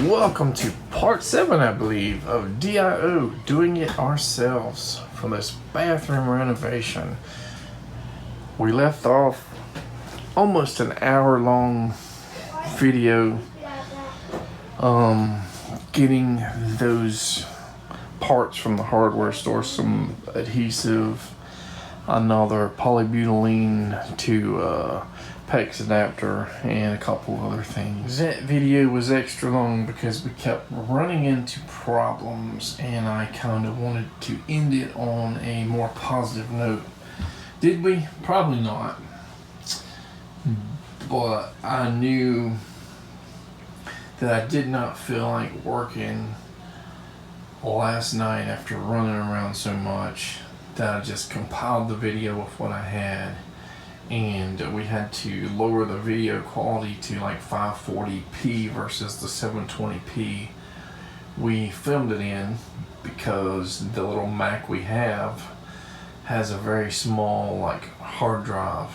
Welcome to part 7, I believe, of DIO, doing it ourselves for this bathroom renovation. We left off almost an hour-long video getting those parts from the hardware store, some adhesive, another polybutylene to PEX adapter, and a couple other things. That video was extra long because we kept running into problems and I kind of wanted to end it on a more positive note. Did we? Probably not. But I knew that I did not feel like working last night after running around so much that I just compiled the video with what I had. And we had to lower the video quality to like 540p versus the 720p we filmed it in, because the little Mac we have has a very small like hard drive,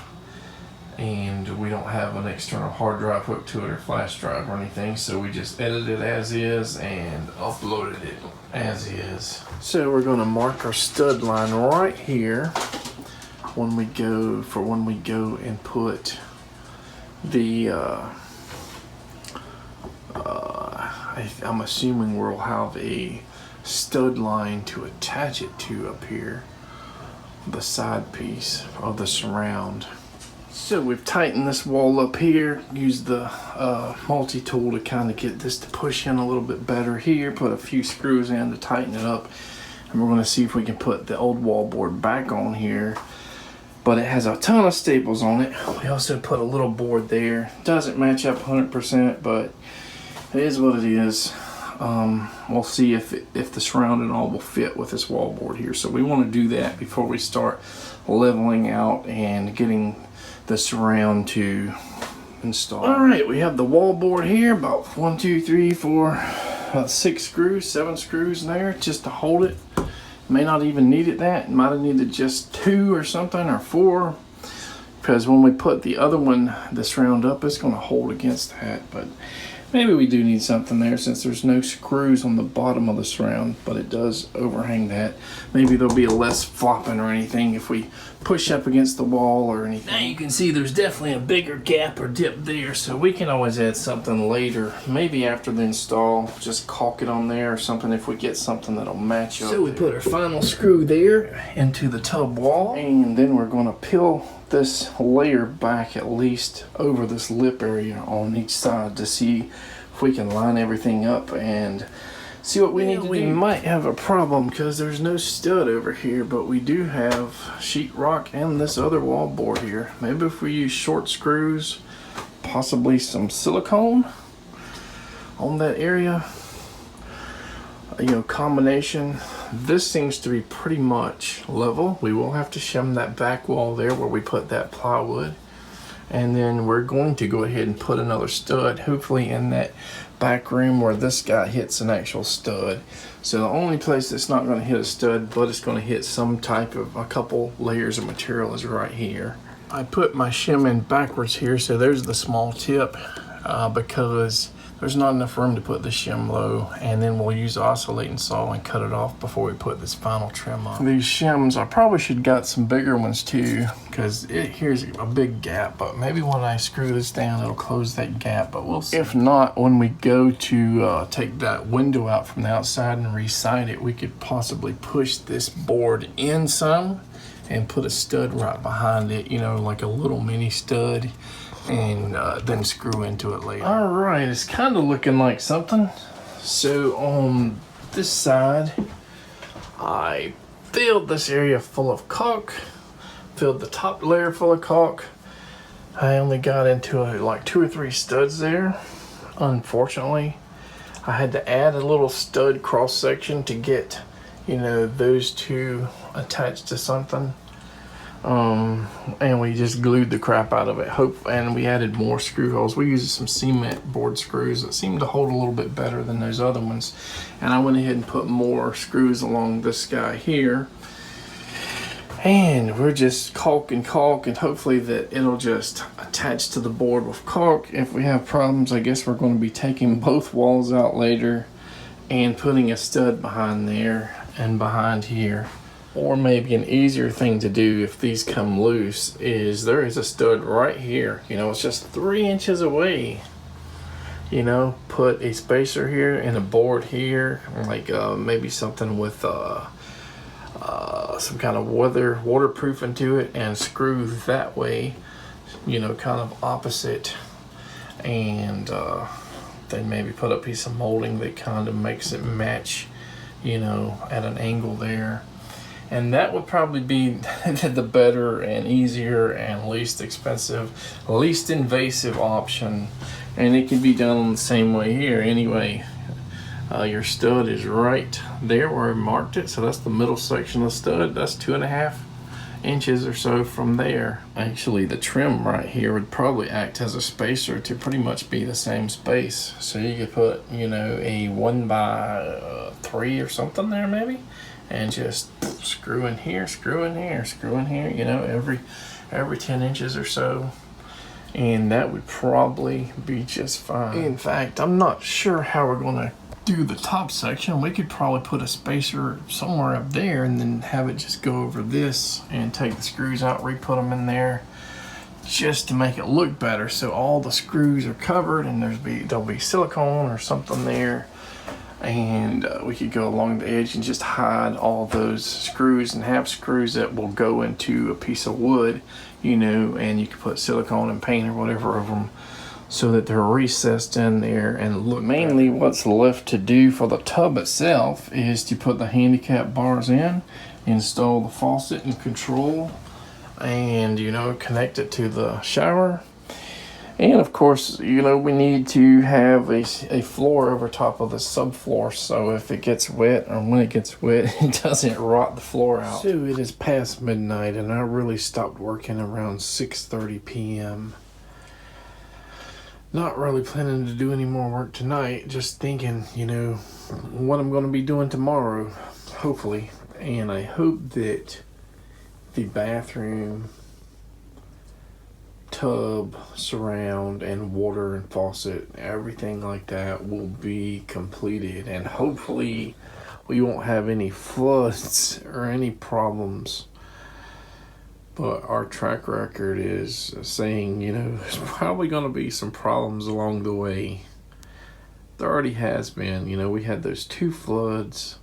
and we don't have an external hard drive hooked to it or flash drive or anything, so we just edited it as is and uploaded it as is. So we're going to mark our stud line right here when we go and put the I'm assuming we'll have a stud line to attach it to up here, the side piece of the surround. So we've tightened this wall up here, used the multi-tool to kind of get this to push in a little bit better here, put a few screws in to tighten it up, and we're going to see if we can put the old wall board back on here. But it has a ton of staples on it. We also put a little board there. Doesn't match up 100%, but it is what it is. We'll see if the surround and all will fit with this wall board here. So we want to do that before we start leveling out and getting the surround to install. All right, we have the wall board here. About 1, 2, 3, 4, about 6 screws, 7 screws in there just to hold it. May not even need it that. Might have needed just 2 or something, or 4, because when we put the other one, the surround up, it's going to hold against that. But maybe we do need something there since there's no screws on the bottom of the surround, but it does overhang that. Maybe there'll be a less flopping or anything if we push up against the wall or anything. Now you can see there's definitely a bigger gap or dip there, so we can always add something later. Maybe after the install, just caulk it on there or something if we get something that'll match up. So we put our final screw there into the tub wall, and then we're going to peel this layer back at least over this lip area on each side to see if we can line everything up and see what we need to do. We might have a problem because there's no stud over here, but we do have sheetrock and this other wall board here. Maybe if we use short screws, possibly some silicone on that area, combination. This seems to be pretty much level. We will have to shim that back wall there where we put that plywood, and then we're going to go ahead and put another stud, hopefully in that back room where this guy hits an actual stud. So the only place that's not going to hit a stud, but it's going to hit some type of a couple layers of material, is right here. I put my shim in backwards here, so there's the small tip, because there's not enough room to put the shim low, and then we'll use the oscillating saw and cut it off before we put this final trim on. These shims, I probably should got some bigger ones too, because here's a big gap, but maybe when I screw this down it'll close that gap, but we'll see. If not, when we go to take that window out from the outside and re-side it, we could possibly push this board in some and put a stud right behind it, like a little mini stud, and then screw into it later. All right, it's kind of looking like something. So on this side, I filled this area full of caulk, filled the top layer full of caulk. I only got into like 2 or 3 studs there. Unfortunately, I had to add a little stud cross section to get, those 2 attached to something. And we just glued the crap out of it. And we added more screw holes. We used some cement board screws that seemed to hold a little bit better than those other ones. And I went ahead and put more screws along this guy here. And we're just caulk and hopefully that it'll just attach to the board with caulk. If we have problems, I guess we're going to be taking both walls out later and putting a stud behind there and behind here. Or maybe an easier thing to do if these come loose is there is a stud right here. You know, it's just 3 inches away. You know, put a spacer here and a board here, like maybe something with some kind of waterproofing to it, and screw that way, you know, kind of opposite. And then maybe put a piece of molding that kind of makes it match, you know, at an angle there. And that would probably be the better and easier and least expensive, least invasive option. And it can be done the same way here anyway. Your stud is right there where I marked it, so that's the middle section of the stud. That's 2.5 inches or so from there. Actually, the trim right here would probably act as a spacer to pretty much be the same space. So you could put, you know, a 1x3 or something there maybe, and just screw in here, screw in here, screw in here, you know, every 10 inches or so. And that would probably be just fine. In fact, I'm not sure how we're gonna do the top section. We could probably put a spacer somewhere up there and then have it just go over this and take the screws out, re-put them in there just to make it look better. So all the screws are covered and there'll be silicone or something there. And we could go along the edge and just hide all those screws and have screws that will go into a piece of wood, you know, and you can put silicone and paint or whatever over them so that they're recessed in there and look. Mainly what's left to do for the tub itself is to put the handicap bars in, install the faucet and control, and, you know, connect it to the shower. And of course, you know, we need to have a floor over top of the subfloor, so if it gets wet, or when it gets wet, it doesn't rot the floor out. So it is past midnight and I really stopped working around 6:30 p.m. Not really planning to do any more work tonight, just thinking, you know, what I'm going to be doing tomorrow, hopefully. And I hope that the bathroom, tub, surround, and water and faucet, everything like that will be completed, and hopefully we won't have any floods or any problems. But our track record is saying, you know, there's probably going to be some problems along the way. There already has been. You know, we had those 2 floods,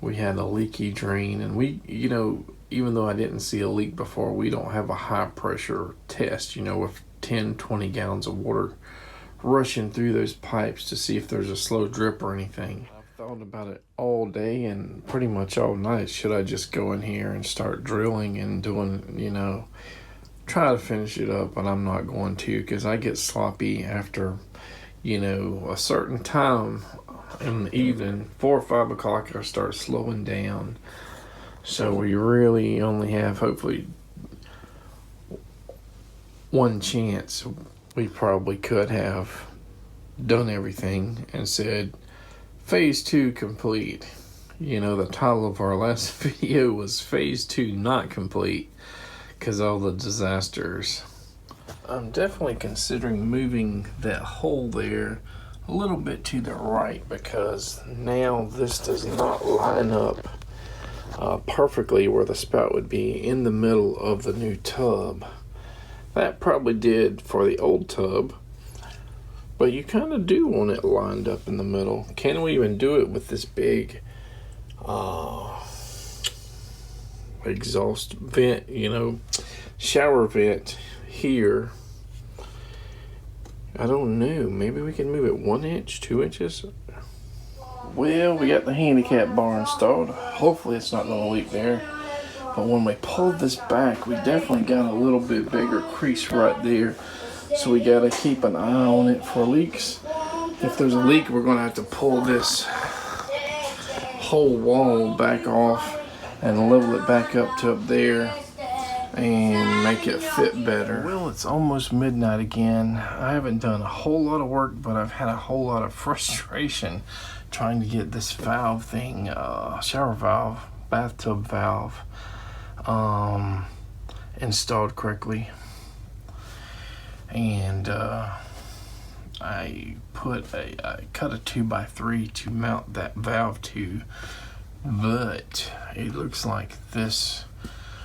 we had a leaky drain, and we, you know, even though I didn't see a leak before, we don't have a high pressure test, you know, with 10-20 gallons of water rushing through those pipes to see if there's a slow drip or anything. I've thought about it all day and pretty much all night. Should I just go in here and start drilling and doing, you know, try to finish it up? But I'm not going to, because I get sloppy after, you know, a certain time in the evening. 4 or 5 o'clock I start slowing down. So we really only have, hopefully, one chance. We probably could have done everything and said, phase 2 complete. You know, the title of our last video was phase 2 not complete because all the disasters. I'm definitely considering moving that hole there a little bit to the right, because now this does not line up perfectly where the spout would be in the middle of the new tub. That probably did for the old tub, but you kind of do want it lined up in the middle. Can we even do it with this big exhaust vent, you know, shower vent here? I don't know. Maybe we can move it 1 inch, 2 inches. Well, we got the handicap bar installed. Hopefully it's not going to leak there. But when we pulled this back, we definitely got a little bit bigger crease right there. So we got to keep an eye on it for leaks. If there's a leak, we're going to have to pull this whole wall back off and level it back up to up there and make it fit better. Well, it's almost midnight again. I haven't done a whole lot of work, but I've had a whole lot of frustration trying to get this valve thing, shower valve, bathtub valve, installed correctly. And I cut a 2x3 to mount that valve to, but it looks like this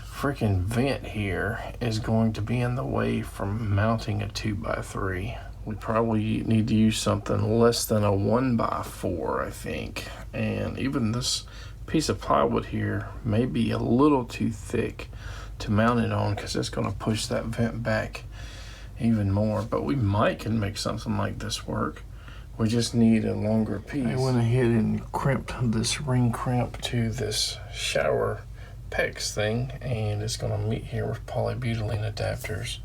freaking vent here is going to be in the way from mounting a 2x3. We probably need to use something less than a 1x4, I think. And even this piece of plywood here may be a little too thick to mount it on, because it's going to push that vent back even more. But we can make something like this work. We just need a longer piece. I went ahead and crimped this ring crimp to this shower PEX thing, and it's going to meet here with polybutylene adapters.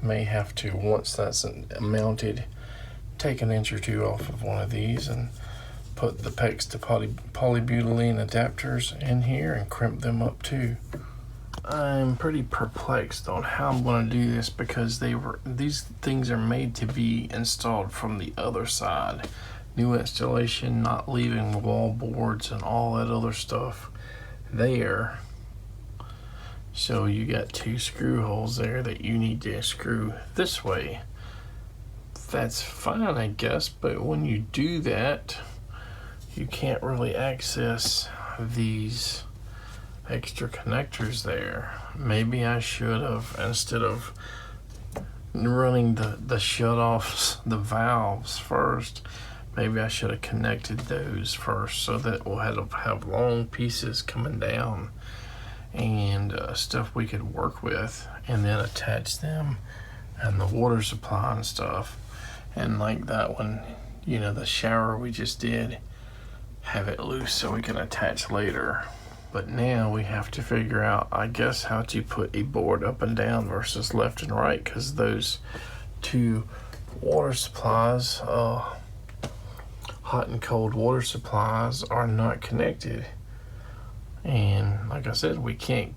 May have to, once that's mounted, take an inch or two off of one of these and put the PEX to polybutylene adapters in here and crimp them up too. I'm pretty perplexed on how I'm going to do this, because these things are made to be installed from the other side. New installation, not leaving the wall boards and all that other stuff there. So you got 2 screw holes there that you need to screw this way. That's fine, I guess, but when you do that, you can't really access these extra connectors there. Maybe I should have, instead of running the shut-offs, the valves first, maybe I should have connected those first, so that we'll have long pieces coming down and stuff we could work with, and then attach them and the water supply and stuff. And like that one, you know, the shower we just did, have it loose so we can attach later. But now we have to figure out, I guess, how to put a board up and down versus left and right, because those 2 water supplies, hot and cold water supplies, are not connected. And like I said, we can't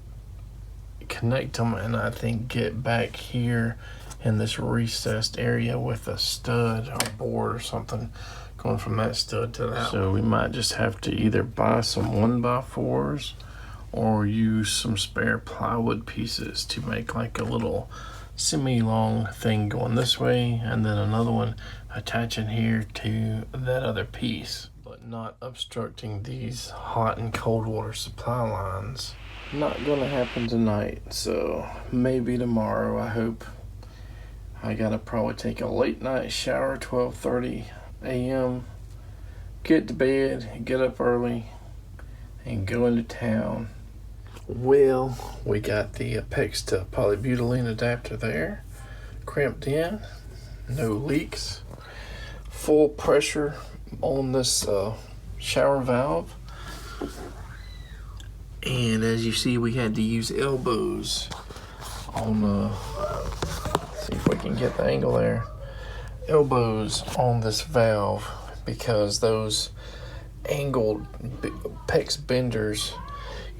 connect them, and I think get back here in this recessed area with a stud or board or something going from that stud to that. So we might just have to either buy some 1x4s or use some spare plywood pieces to make like a little semi-long thing going this way, and then another one attaching here to that other piece, but not obstructing these hot and cold water supply lines. Not gonna happen tonight, so maybe tomorrow, I hope. I gotta probably take a late night shower, 12:30 a.m., get to bed, get up early, and go into town. Well, we got the PEX to polybutylene adapter there, crimped in, no leaks, full pressure on this shower valve. And as you see, we had to use elbows on see if we can get the angle there. Elbows on this valve, because those angled PEX benders,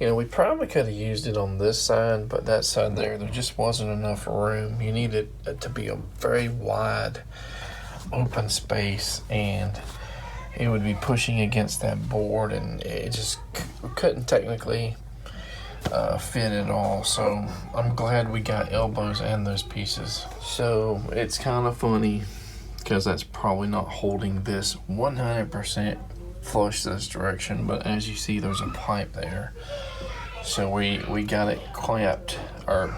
you know, we probably could have used it on this side, but that side there just wasn't enough room. You needed it to be a very wide open space, and it would be pushing against that board, and it just couldn't technically fit at all. So I'm glad we got elbows and those pieces. So it's kind of funny, because that's probably not holding this 100% flush this direction, but as you see, there's a pipe there. So we got it clamped or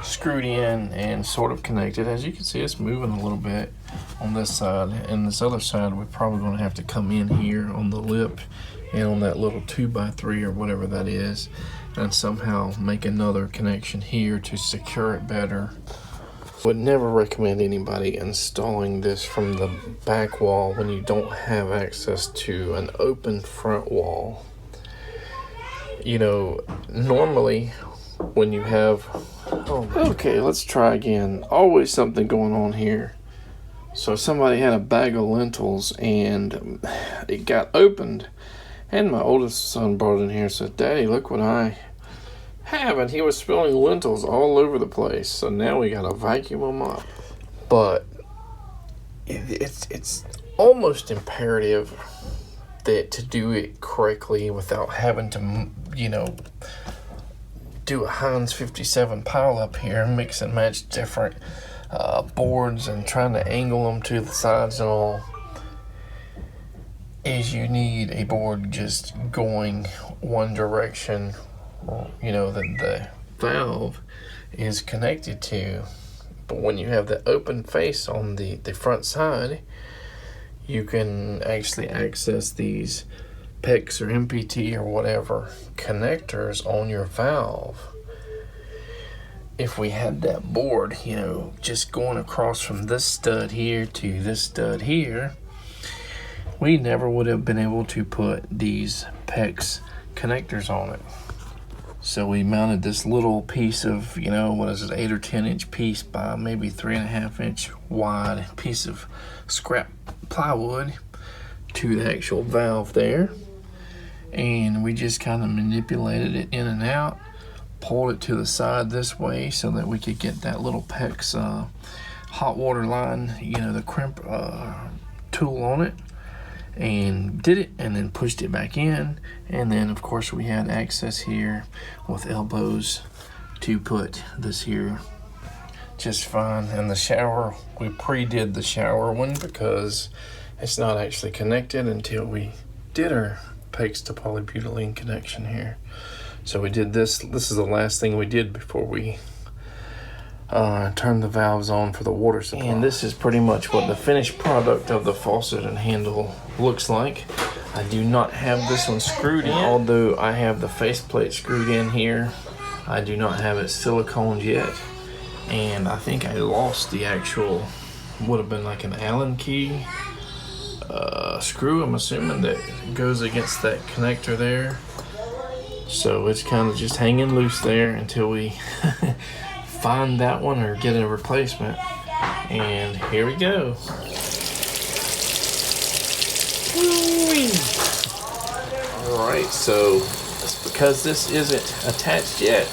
screwed in and sort of connected. As you can see, it's moving a little bit on this side, and this other side we're probably going to have to come in here on the lip and on that little 2x3 or whatever that is, and somehow make another connection here to secure it better. Would never recommend anybody installing this from the back wall when you don't have access to an open front wall. You know, normally when you have, okay, let's try again. Always something going on here. So somebody had a bag of lentils and it got opened, and my oldest son brought it in here and said, "Daddy, look what I have," and he was spilling lentils all over the place. So now we gotta vacuum them up. But it's almost imperative that to do it correctly without having to, you know, do a Heinz 57 pile up here, mix and match different boards and trying to angle them to the sides and all, is you need a board just going one direction, you know, that the valve is connected to. But when you have the open face on the front side, you can actually access these PEX or MPT or whatever connectors on your valve. If we had that board, you know, just going across from this stud here to this stud here, we never would have been able to put these PEX connectors on it. So we mounted this little piece of, you know, what is it, 8 or 10 inch piece by maybe 3.5 inch wide piece of scrap plywood to the actual valve there. And we just kind of manipulated it in and out, pulled it to the side this way so that we could get that little PEX hot water line, you know, the crimp tool on it, and did it, and then pushed it back in. And then of course we had access here with elbows to put this here just fine. And the shower, we pre-did the shower one because it's not actually connected until we did our PEX to polybutylene connection here. So we did this. This is the last thing we did before we turned the valves on for the water supply. And this is pretty much what the finished product of the faucet and handle looks like. I do not have this one screwed in, although I have the faceplate screwed in here. I do not have it siliconed yet. And I think I lost the actual, would have been like an Allen key screw, I'm assuming, that goes against that connector there. So it's kind of just hanging loose there until we find that one or get a replacement. And here we go. Alright, so it's because this isn't attached yet.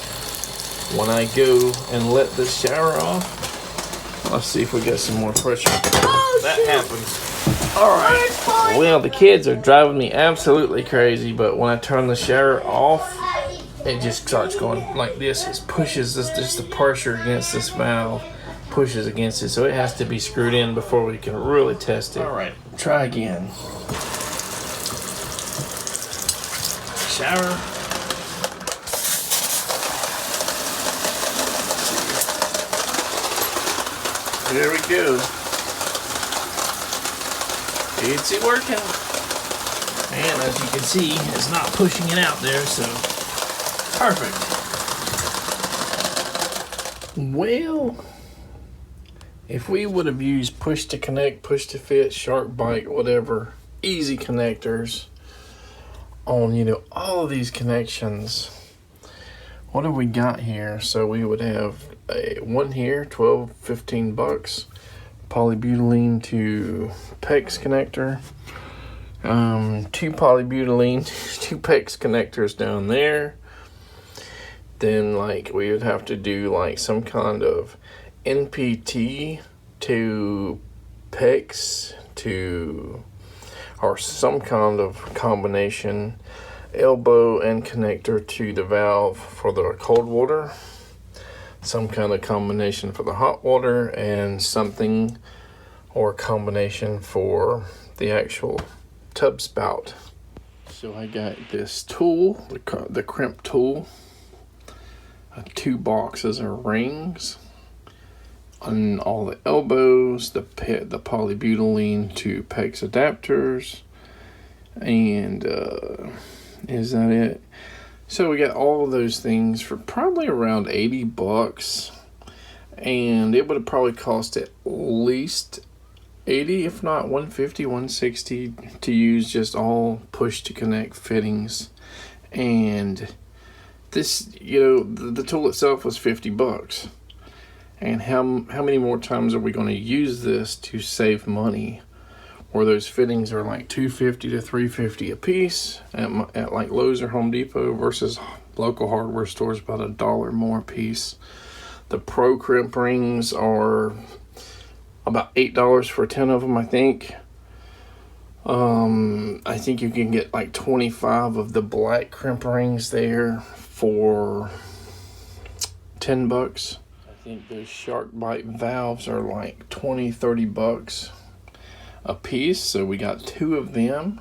When I go and let this shower off, let's see if we get some more pressure. That happens. Alright, well, the kids are driving me absolutely crazy, but when I turn the shower off, it just starts going like this. It pushes this, just the pressure against this valve pushes against it, so it has to be screwed in before we can really test it. Alright, try again. Shower. There we go. It's working. And as you can see, it's not pushing it out there, so perfect. Well, if we would have used push to connect, push to fit, SharkBite, whatever, easy connectors on, you know, all of these connections, what have we got here? So we would have one here, 12, 15 bucks, polybutylene to PEX connector, 2 polybutylene, 2 PEX connectors down there. Then like we would have to do like some kind of NPT to PEX to, or some kind of combination, elbow and connector to the valve for the cold water, some kind of combination for the hot water, and something or combination for the actual tub spout. So I got this tool, the crimp tool, 2 boxes of rings on all the elbows, the polybutylene to PEX adapters, and is that it? So we got all of those things for probably around 80 bucks, and it would have probably cost at least 80, if not 150, 160 to use just all push to connect fittings. And this, you know, the tool itself was 50 bucks. And how many more times are we going to use this to save money? Where those fittings are like $250 to $350 a piece at like Lowe's or Home Depot, versus local hardware stores about $1 more a piece. The Pro crimp rings are about $8 for 10 of them, I think. I think you can get like 25 of the black crimp rings there for 10 bucks. I think those shark bite valves are like 20-30 bucks a piece, so we got 2 of them.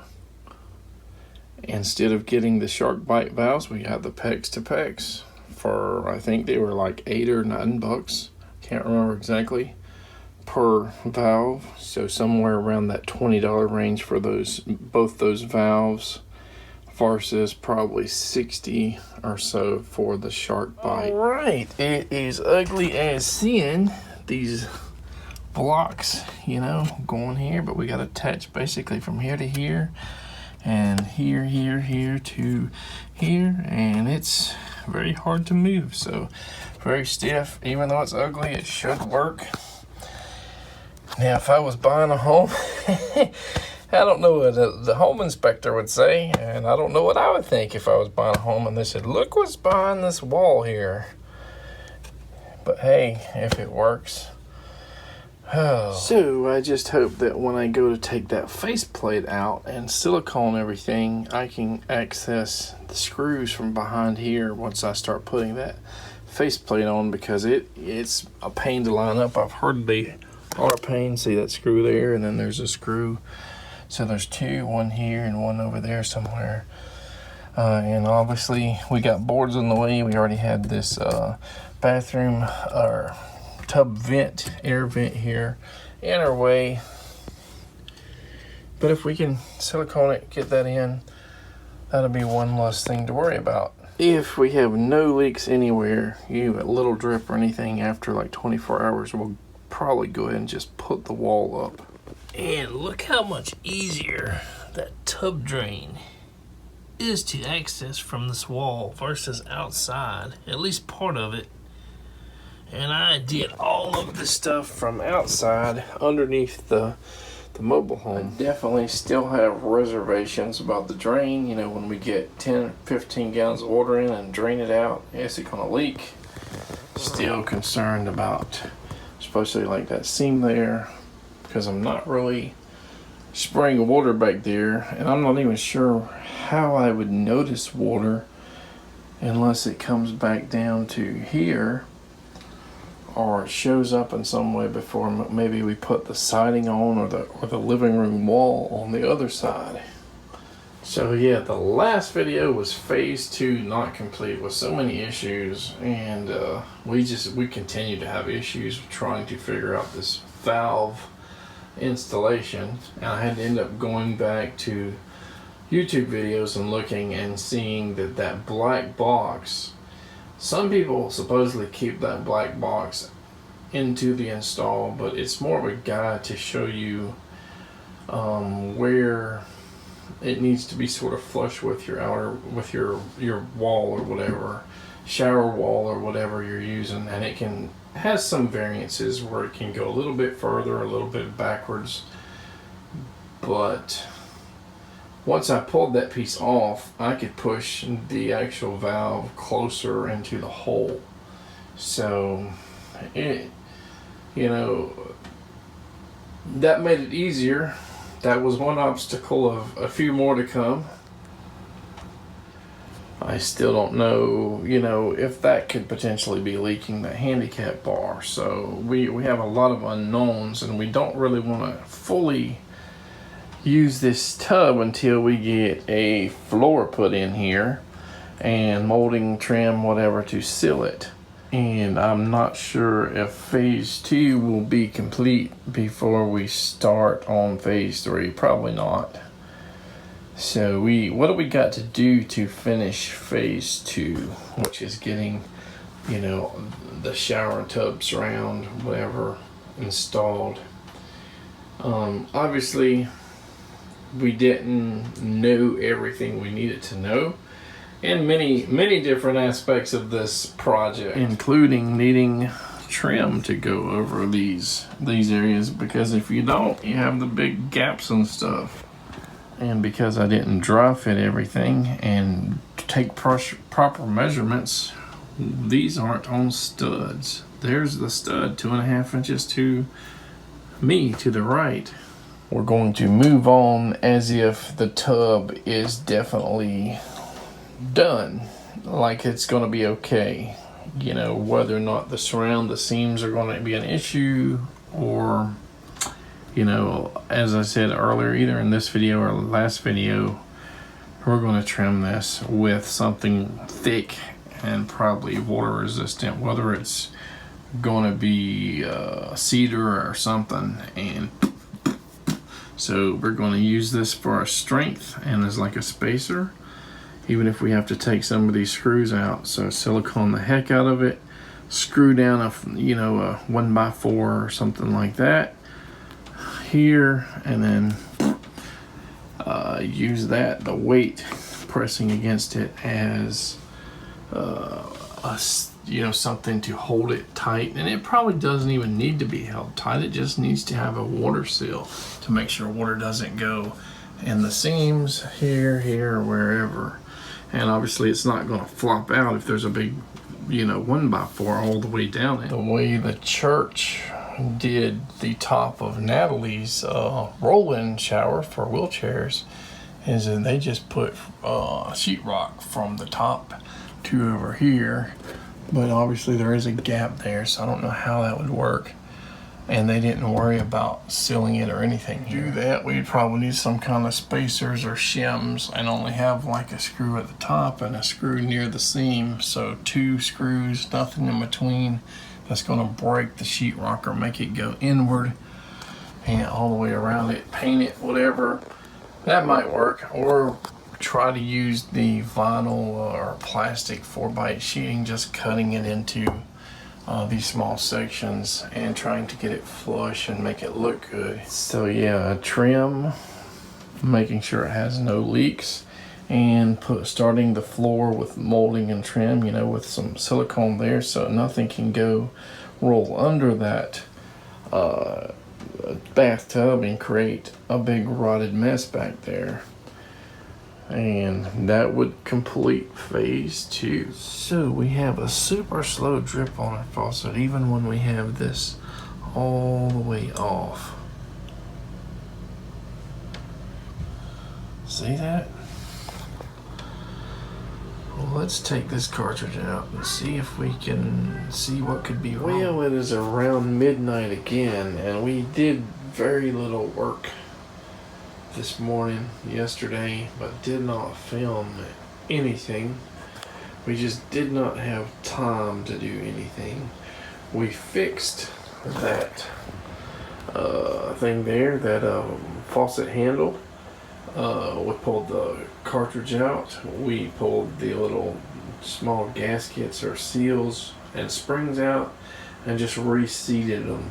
Instead of getting the shark bite valves, we got the PEX to PEX for, I think they were like 8 or 9 bucks. Can't remember exactly, per valve. So somewhere around that $20 range for both those valves, versus probably 60 or so for the shark bite. All right, it is ugly as sin, these blocks, you know, going here, but we got to attach basically from here to here, and here to here, and it's very hard to move, so very stiff. Even though it's ugly, it should work. Now if I was buying a home, I don't know what the home inspector would say, and I don't know what I would think if I was buying a home and they said, look what's behind this wall here. But hey, if it works. Oh. So I just hope that when I go to take that faceplate out and silicone everything, I can access the screws from behind here once I start putting that faceplate on, because it's a pain to line up. I've heard they are a pain. See that screw there, and then there's a screw. So there's 2, one here and one over there somewhere. And obviously we got boards in the way. We already had this bathroom or tub vent, air vent here in our way. But if we can silicone it, get that in, that'll be one less thing to worry about. If we have no leaks anywhere, a little drip or anything after like 24 hours, we'll probably go ahead and just put the wall up. And look how much easier that tub drain is to access from this wall versus outside, at least part of it. And I did all of this stuff from outside underneath the mobile home. I definitely still have reservations about the drain. You know, when we get 10, 15 gallons of water in and drain it out, is it gonna leak? Still concerned about, especially like that seam there, because I'm not really spraying water back there, and I'm not even sure how I would notice water unless it comes back down to here, or it shows up in some way before maybe we put the siding on, or the living room wall on the other side. So yeah, the last video was phase 2 not complete with so many issues, and we continue to have issues trying to figure out this valve installation, and I had to end up going back to YouTube videos and looking and seeing that black box, some people supposedly keep that black box into the install, but it's more of a guide to show you where it needs to be sort of flush with your wall or whatever, shower wall or whatever you're using, and it has some variances where it can go a little bit further, a little bit backwards. But once I pulled that piece off, I could push the actual valve closer into the hole. So it, you know, that made it easier. That was one obstacle of a few more to come. I still don't know, you know, if that could potentially be leaking the handicap bar. So we have a lot of unknowns, and we don't really want to fully use this tub until we get a floor put in here and molding, trim, whatever to seal it. And I'm not sure if phase 2 will be complete before we start on phase 3. Probably not. So what do we got to do to finish phase 2, which is getting, you know, the shower and tub surround, whatever, installed. Obviously we didn't know everything we needed to know, and many different aspects of this project, including needing trim to go over these areas, because if you don't, you have the big gaps and stuff. And because I didn't dry fit everything and take proper measurements, these aren't on studs. There's the stud 2.5 inches to me to the right. We're going to move on as if the tub is definitely done, like it's going to be okay. you know, whether or not the seams are going to be an issue, or, you know, as I said earlier, either in this video or last video, we're going to trim this with something thick and probably water resistant, whether it's going to be cedar or something. And so we're going to use this for our strength and as like a spacer, even if we have to take some of these screws out. So silicone the heck out of it, screw down a, you know, a 1x4 or something like that here, and then use that, the weight pressing against it, as you know, something to hold it tight. And it probably doesn't even need to be held tight, it just needs to have a water seal to make sure water doesn't go in the seams here, or wherever. And obviously it's not going to flop out if there's a big, you know, 1x4 all the way down it. The way the church did the top of Natalie's roll-in shower for wheelchairs is that they just put sheetrock from the top to over here, but obviously there is a gap there, so I don't know how that would work, and they didn't worry about sealing it or anything. To do that, we'd probably need some kind of spacers or shims, and only have like a screw at the top and a screw near the seam, so 2 screws, nothing in between. That's going to break the sheetrock or make it go inward, and all the way around it, paint it, whatever. That might work, or try to use the vinyl or plastic 4x8 sheeting, just cutting it into these small sections and trying to get it flush and make it look good. So yeah, trim, making sure it has no leaks, and starting the floor with molding and trim, you know, with some silicone there so nothing can go roll under that bathtub and create a big rotted mess back there. And that would complete phase 2. So we have a super slow drip on our faucet, even when we have this all the way off. See that? Well, let's take this cartridge out and see if we can see what could be wrong. Well, it is around midnight again, and we did very little work this morning, yesterday, but did not film anything. We just did not have time to do anything. We fixed that thing there, that faucet handle. We pulled the cartridge out. We pulled the little small gaskets or seals and springs out and just reseated them.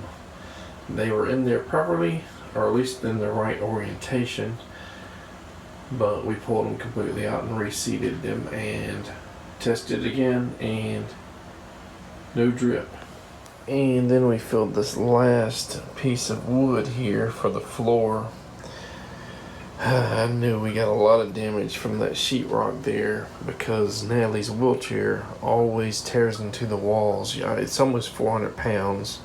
They were in there properly, or at least in the right orientation, but we pulled them completely out and reseated them and tested again, and no drip. And then we filled this last piece of wood here for the floor. I knew we got a lot of damage from that sheetrock there, because Natalie's wheelchair always tears into the walls. Yeah, it's almost 400 pounds,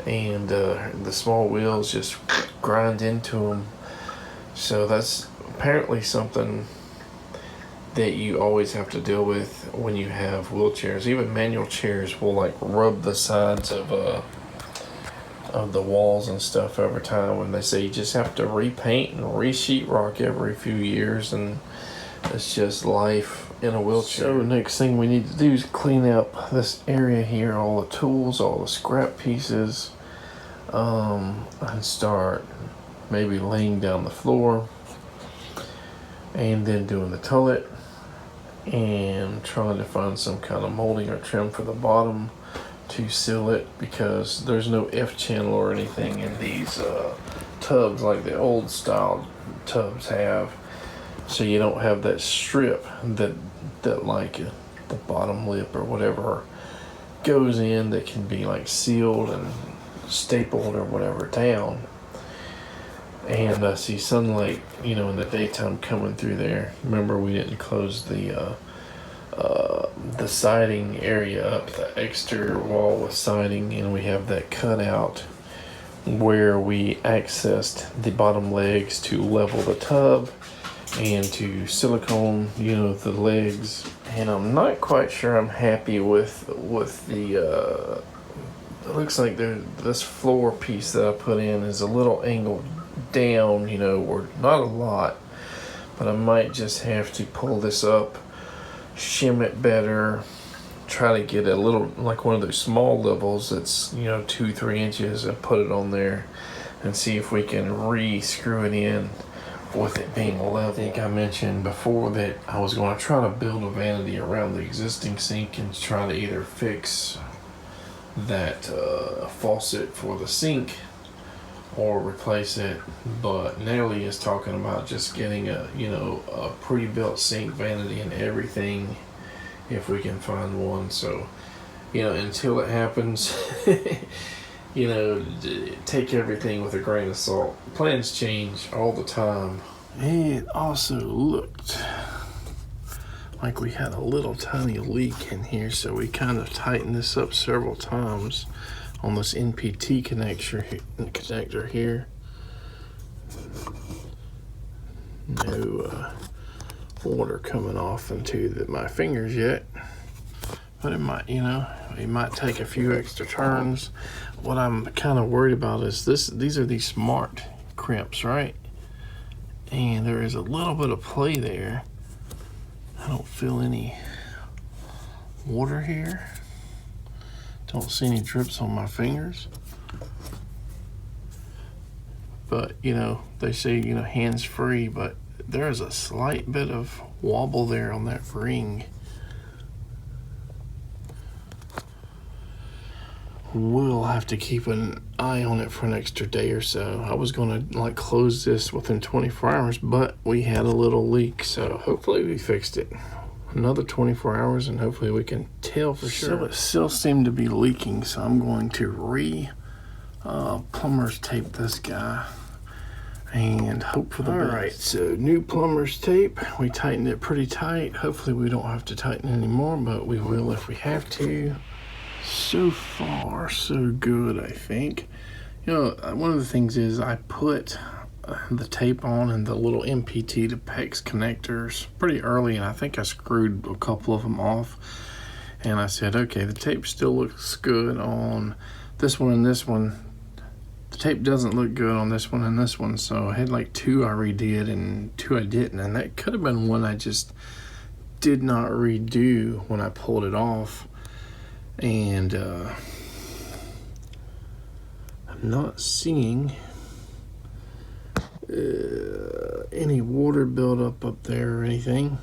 and the small wheels just grind into them. So that's apparently something that you always have to deal with when you have wheelchairs. Even manual chairs will like rub the sides of the walls and stuff over time, when they say you just have to repaint and re-sheetrock every few years, and it's just life in a wheelchair. So next thing we need to do is clean up this area here, all the tools, all the scrap pieces, and start maybe laying down the floor, and then doing the toilet, and trying to find some kind of molding or trim for the bottom to seal it, because there's no F channel or anything in these tubs like the old style tubs have, so you don't have that strip that like the bottom lip or whatever goes in, that can be like sealed and stapled or whatever down. And I see sunlight, you know, in the daytime coming through there. Remember, we didn't close the siding area up, the exterior wall with siding, and we have that cutout where we accessed the bottom legs to level the tub and to silicone, you know, the legs and I'm not quite sure I'm happy with the. It looks like this floor piece that I put in is a little angled down, you know, or not a lot, but I might just have to pull this up, shim it better, try to get a little, like one of those small levels that's, you know, 2-3 inches, and put it on there and see if we can re-screw it in with it being level. I think I mentioned before that I was going to try to build a vanity around the existing sink and try to either fix that faucet for the sink or replace it, but Natalie is talking about just getting a pre-built sink vanity and everything if we can find one. So, you know, until it happens, you know, take everything with a grain of salt. Plans change all the time. It also looked like we had a little tiny leak in here, so we kind of tightened this up several times on this NPT connector here. No water coming off into my fingers yet, but it might, you know, it might take a few extra turns. What I'm kind of worried about is these are these smart crimps, right? And there is a little bit of play there. I don't feel any water here. Don't see any drips on my fingers. But, you know, they say, you know, hands free, but there is a slight bit of wobble there on that ring. We'll have to keep an eye on it for an extra day or so. I was gonna like close this within 24 hours, but we had a little leak, so hopefully we fixed it. Another 24 hours and hopefully we can tell for sure. So it still seemed to be leaking, so I'm going to plumber's tape this guy and hope for the best. All right, so new plumber's tape. We tightened it pretty tight. Hopefully we don't have to tighten it anymore, but we will if we have to. So far, so good, I think. You know, one of the things is I put the tape on and the little NPT to PEX connectors pretty early, and I think I screwed a couple of them off. And I said, okay, the tape still looks good on this one and this one. The tape doesn't look good on this one and this one, so I had like 2 I redid and 2 I didn't, and that could have been one I just did not redo when I pulled it off. And I'm not seeing any water buildup up there or anything,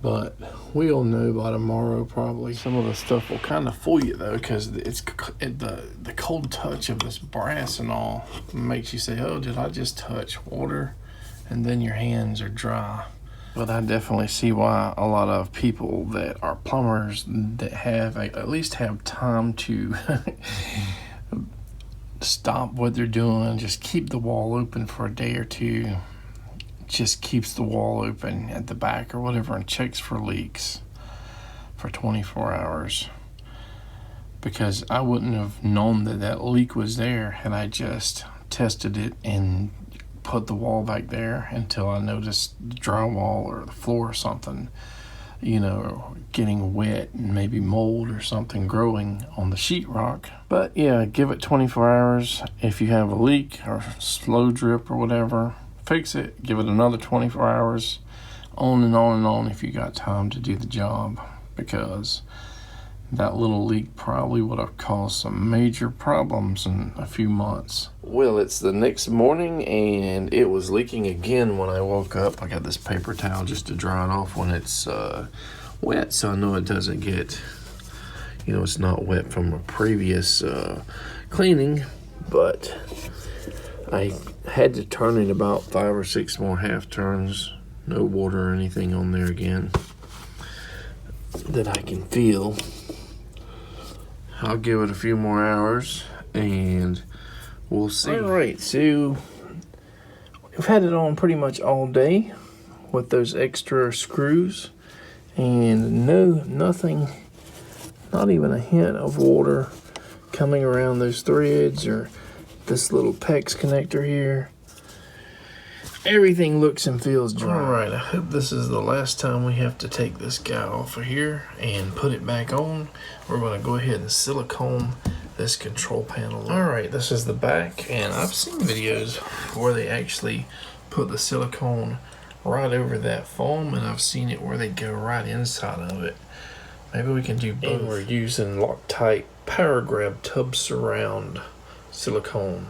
but we'll know by tomorrow probably. Some of the stuff will kind of fool you though, because it's the cold touch of this brass and all makes you say, oh, did I just touch water? And then your hands are dry. But I definitely see why a lot of people that are plumbers that have at least have time to stop what they're doing, just keep the wall open for a day or two, just keeps the wall open at the back or whatever and checks for leaks for 24 hours. Because I wouldn't have known that leak was there had I just tested it and put the wall back there until I noticed the drywall or the floor or something, you know, getting wet and maybe mold or something growing on the sheetrock. But yeah, give it 24 hours. If you have a leak or slow drip or whatever, fix it, give it another 24 hours, on and on and on if you got time to do the job, because that little leak probably would have caused some major problems in a few months. Well, it's the next morning and it was leaking again when I woke up. I got this paper towel just to dry it off when it's wet, so I know it doesn't get, you know, it's not wet from a previous cleaning, but I had to turn it about 5 or 6 more half turns. No water or anything on there again that I can feel. I'll give it a few more hours and we'll see. All right, so we've had it on pretty much all day with those extra screws, and nothing, not even a hint of water coming around those threads or this little PEX connector here. everything looks and feels dry. Alright, I hope this is the last time we have to take this guy off of here and put it back on. We're going to go ahead and silicone this control panel. Alright, this is the back, and I've seen videos where they actually put the silicone right over that foam, and I've seen it where they go right inside of it. Maybe we can do both. And we're using Loctite Power Grab Tub Surround silicone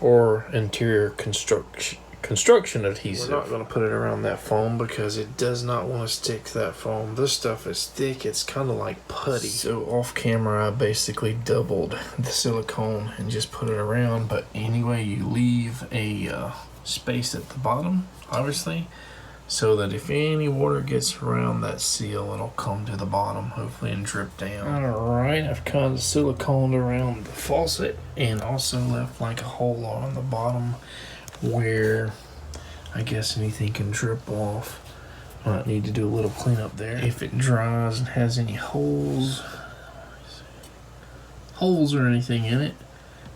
or interior construction adhesive. We're not going to put it around that foam because it does not want to stick to that foam. This stuff is thick. It's kind of like putty. So off camera, I basically doubled the silicone and just put it around. But anyway, you leave a space at the bottom, obviously, so that if any water gets around that seal, it'll come to the bottom, hopefully, and drip down. Alright, I've kind of siliconed around the faucet and also left like a hole on the bottom where I guess anything can drip off. Might need to do a little cleanup there. If it dries and has any holes or anything in it,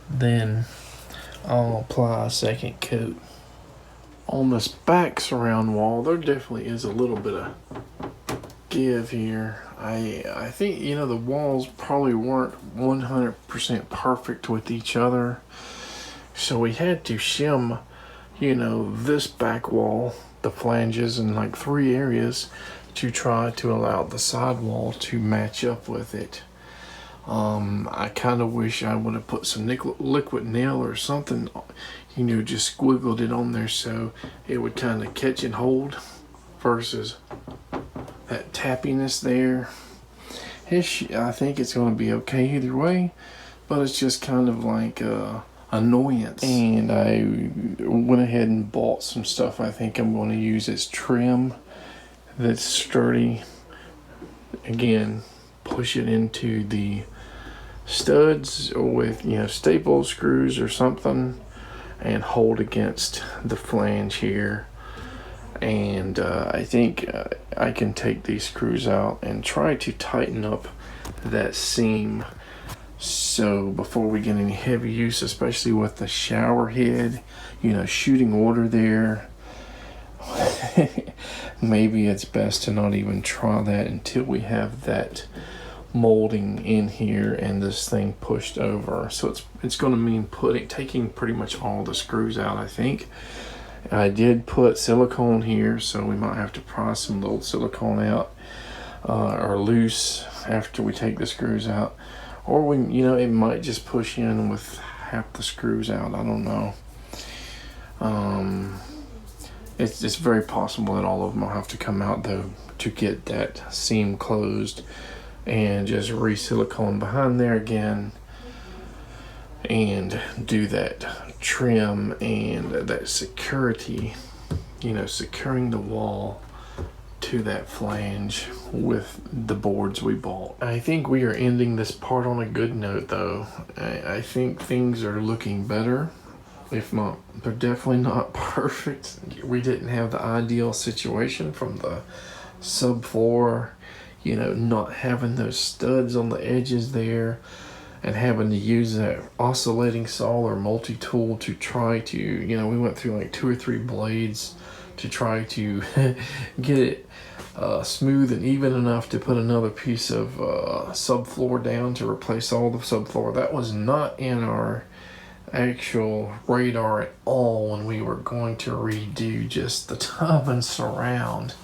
then I'll apply a second coat. On this back surround wall, there definitely is a little bit of give here. I think, you know, the walls probably weren't 100% perfect with each other, so we had to shim, you know, this back wall, the flanges, in like 3 areas to try to allow the side wall to match up with it. I kind of wish I would have put some liquid nail or something, you know, just squiggled it on there so it would kind of catch and hold versus that tappiness there. I think it's going to be okay either way, but it's just kind of like annoyance. And I went ahead and bought some stuff I think I'm going to use as trim that's sturdy. Again, push it into the studs with, you know, staple screws or something and hold against the flange here. And I think I can take these screws out and try to tighten up that seam, so before we get any heavy use, especially with the shower head, you know, shooting water there, maybe it's best to not even try that until we have that molding in here and this thing pushed over. So it's going to mean taking pretty much all the screws out. I think I did put silicone here, so we might have to pry some of the old silicone out or loose after we take the screws out, or we, you know, it might just push in with half the screws out. I don't know. It's very possible that all of them will have to come out though to get that seam closed, and just re-silicone behind there again and do that trim and that security, you know, securing the wall to that flange with the boards we bought. I think we are ending this part on a good note though. I think things are looking better. If not, they're definitely not perfect. We didn't have the ideal situation from the subfloor, you know, not having those studs on the edges there and having to use that oscillating saw or multi-tool to try to, you know, we went through like 2 or 3 blades to try to get it smooth and even enough to put another piece of subfloor down to replace all the subfloor. That was not in our actual radar at all when we were going to redo just the tub and surround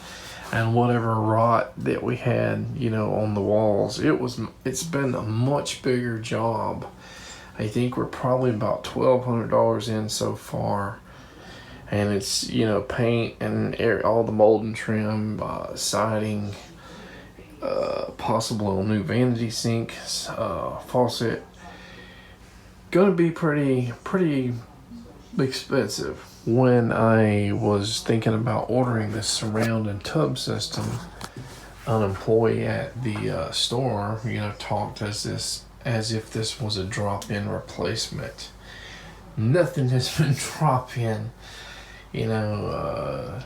and whatever rot that we had, you know, on the walls. It's been a much bigger job. I think we're probably about $1,200 in so far, and it's, you know, paint and all the mold and trim, siding, possible new vanity sink, faucet. Gonna be pretty expensive. When I was thinking about ordering this surround and tub system, an employee at the store, you know, talked as if this was a drop-in replacement. Nothing has been drop-in, you know,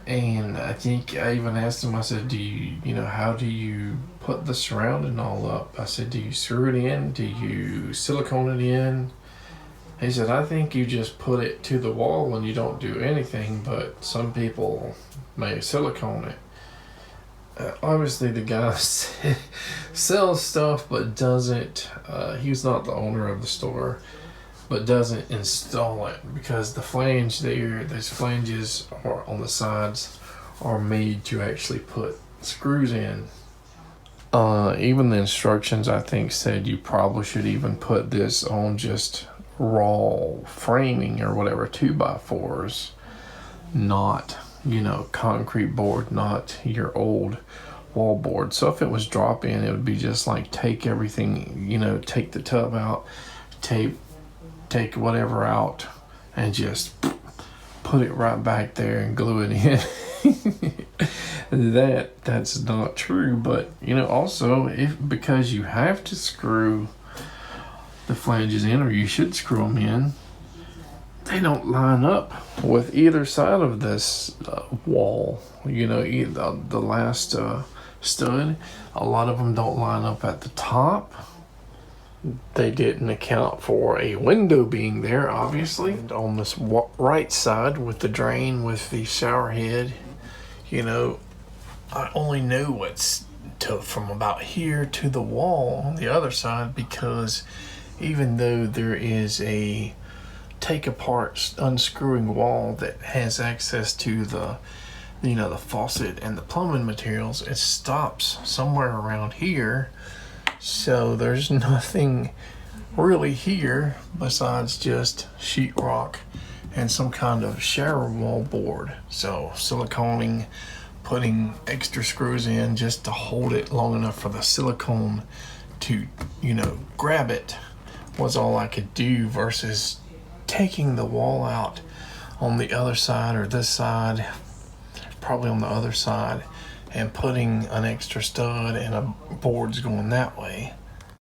and I think I even asked him, I said, how do you put the surround and all up? I said, do you screw it in? Do you silicone it in? He said, I think you just put it to the wall and you don't do anything, but some people may silicone it. Obviously, the guy sells stuff but doesn't, he's not the owner of the store, but doesn't install it because the flange there, those flanges are on the sides are made to actually put screws in. Even the instructions, I think, said you probably should even put this on just raw framing or whatever, 2x4s, not, concrete board, not your old wall board. So if it was drop in, it would be just like take everything, take the tub out, take whatever out, and just put it right back there and glue it in. That's not true, but also because you have to screw the flanges in, or you should screw them in, they don't line up with either side of this wall. The last stud, a lot of them don't line up at the top. They didn't account for a window being there, obviously. And on this right side with the drain, with the shower head, I only know what's from about here to the wall on the other side, because even though there is a take apart unscrewing wall that has access to the the faucet and the plumbing materials, it stops somewhere around here. So there's nothing really here besides just sheetrock and some kind of shower wall board. So siliconing, putting extra screws in just to hold it long enough for the silicone to grab it was all I could do, versus taking the wall out on the other side, or this side, probably on the other side, and putting an extra stud and a boards going that way.